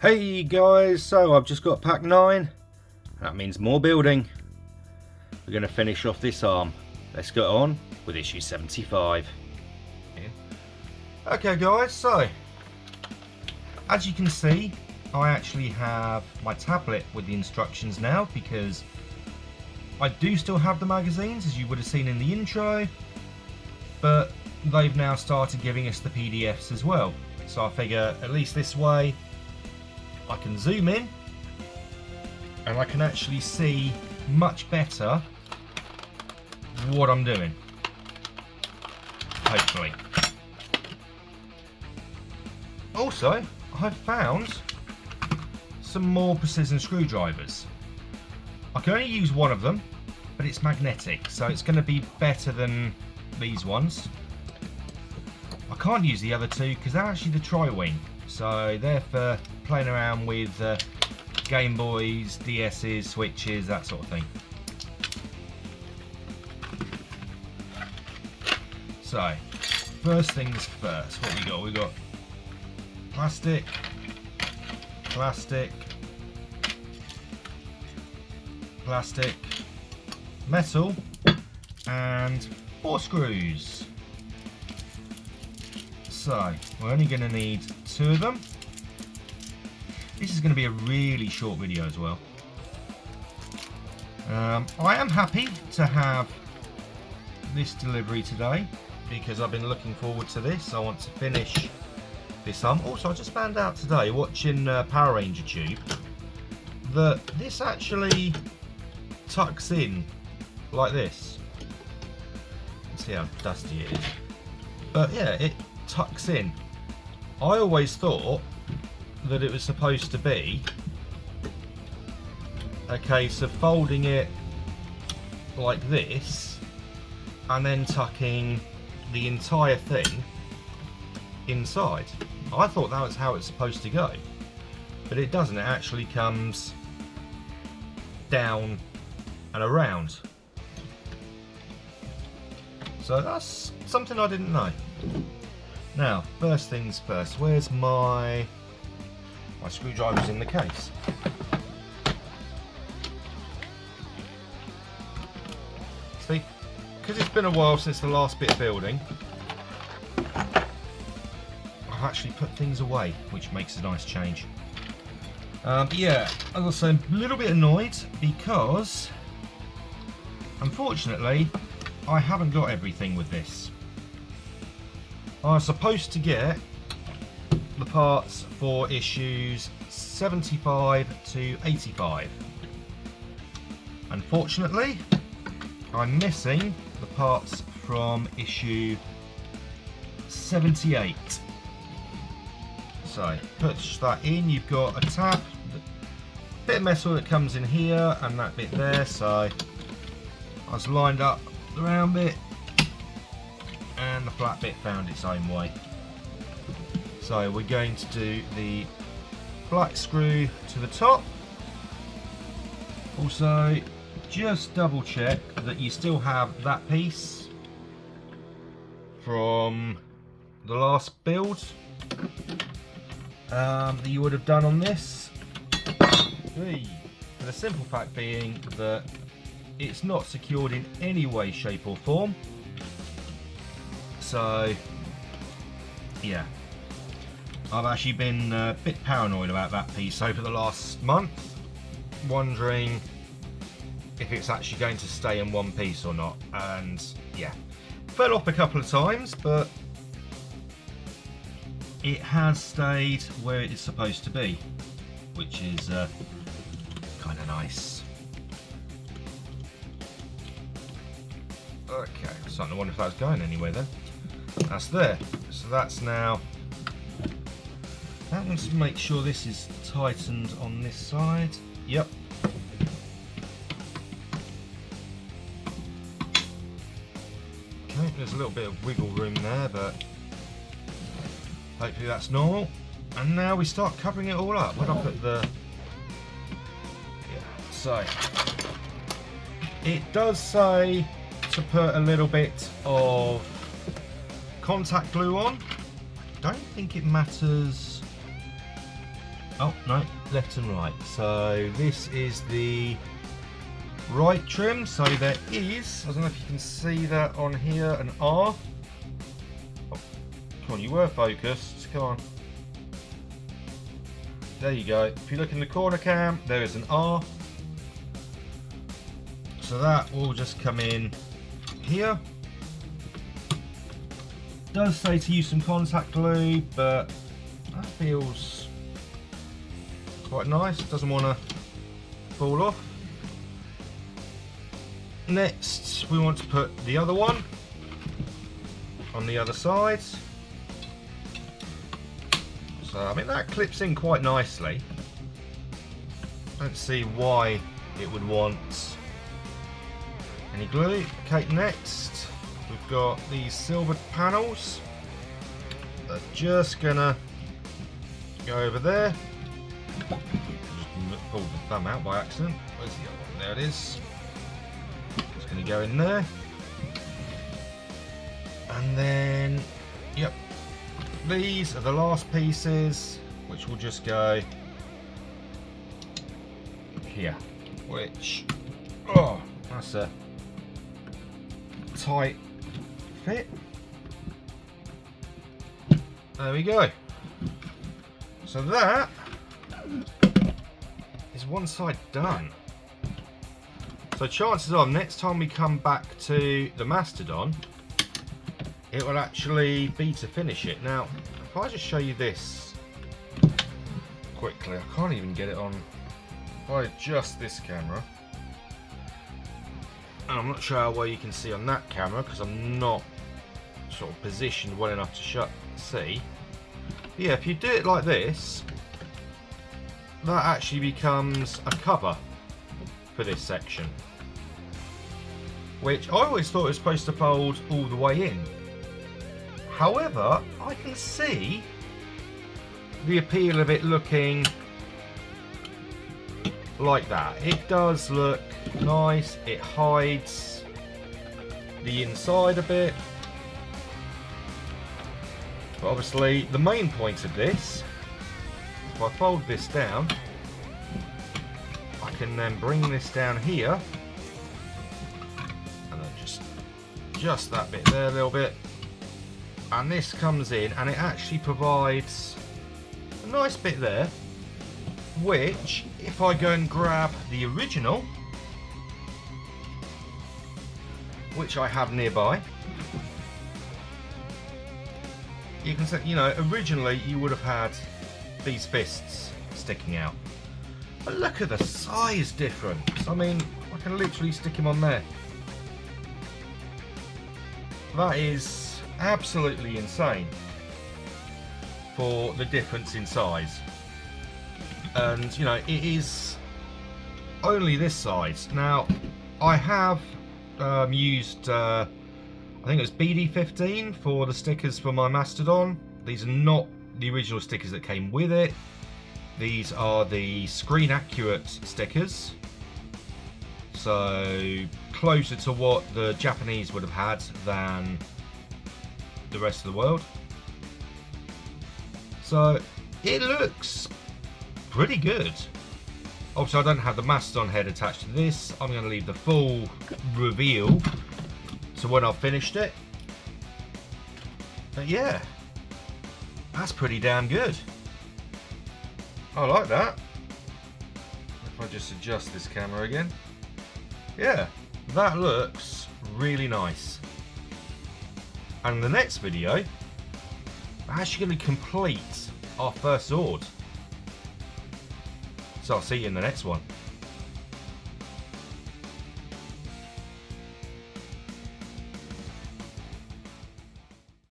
Hey guys, so I've just got pack 9. That means more building. We're going to finish off this arm. Let's get on with issue 75. Okay guys, so as you can see, I actually have my tablet with the instructions now because I do still have the magazines, as you would have seen in the intro, but they've now started giving us the PDFs as well. So I figure at least this way I can zoom in and I can actually see much better what I'm doing, hopefully. Also, I've found some more precision screwdrivers. I can only use one of them, but it's magnetic, so it's going to be better than these ones. I can't use the other two because they're actually the tri-wing, so they're for playing around with Game Boys, DS's, Switches, that sort of thing. So, first things first, what we got? We got plastic, plastic, plastic, metal, and 4 screws. So, we're only going to need 2 of them. This is going to be a really short video as well. I am happy to have this delivery today because I've been looking forward to this. I want to finish this arm. Also, I just found out today, watching Power Ranger Tube, that this actually tucks in like this. Let's see how dusty it is. But yeah, it tucks in. I always thought that it was supposed to be a case of folding it like this and then tucking the entire thing inside. I thought that was how it's supposed to go, but it doesn't. It actually comes down and around. So that's something I didn't know. Now, first things first, where's my screwdriver's in the case? See, because it's been a while since the last bit of building, I've actually put things away, which makes a nice change. But yeah, as I say, I'm a little bit annoyed because, unfortunately, I haven't got everything with this. I was supposed to get the parts for issues 75 to 85. Unfortunately, I'm missing the parts from issue 78. So, push that in, you've got a tab, a bit of metal that comes in here and that bit there, so I was lined up the round bit and the flat bit found its own way. So we're going to do the black screw to the top. Also, just double check that you still have that piece from the last build that you would have done on this. The simple fact being that it's not secured in any way, shape or form. So yeah, I've actually been a bit paranoid about that piece over the last month, wondering if it's actually going to stay in one piece or not, and yeah, fell off a couple of times, but it has stayed where it is supposed to be, which is kind of nice. Okay, I'm starting to wonder if that was going anywhere then. That's there, so that's now. Let's make sure this is tightened on this side. Yep. Okay, there's a little bit of wiggle room there, but hopefully that's normal. And now we start covering it all up. Where'd I put the... Yeah, so it does say to put a little bit of contact glue on. Don't think it matters Oh no, left and right. So this is the right trim. So there is, I don't know if you can see that on here, an R. Oh, come on, you were focused. Come on. There you go. If you look in the corner cam, there is an R. So that will just come in here. It does say to use some contact glue, but that feels quite nice. Doesn't want to fall off. Next, we want to put the other one on the other side. So I mean that clips in quite nicely. Don't see why it would want any glue. Okay, next we've got these silver panels. They're just gonna go over there. Just pulled the thumb out by accident. Where's the other one? There it is. It's gonna go in there. And then, yep, these are the last pieces, which will just go here. Which, oh, that's a tight fit. There we go. So that is one side done. So chances are next time we come back to the Mastodon, it will actually be to finish it. Now, if I just show you this quickly, I can't even get it on. If I adjust this camera, and I'm not sure how well you can see on that camera because I'm not sort of positioned well enough to see. Yeah, if you do it like this, that actually becomes a cover for this section, which I always thought was supposed to fold all the way in. However, I can see the appeal of it looking like that. It does look nice. It hides the inside a bit. But obviously the main point of this, if I fold this down, I can then bring this down here and then just that bit there a little bit, and this comes in and it actually provides a nice bit there, which if I go and grab the original, which I have nearby, you can say, you know, originally you would have had these fists sticking out. But look at the size difference. I mean, I can literally stick him on there. That is absolutely insane for the difference in size. And, you know, it is only this size. Now, I have used I think it was BD15 for the stickers for my Mastodon. These are not the original stickers that came with it. These are the screen accurate stickers. So closer to what the Japanese would have had than the rest of the world. So it looks pretty good. Obviously I don't have the Mastodon head attached to this. I'm going to leave the full reveal to when I've finished it. But yeah, that's pretty damn good. I like that. If I just adjust this camera again. Yeah, that looks really nice. And in the next video, we're actually going to complete our first Zord. So I'll see you in the next one.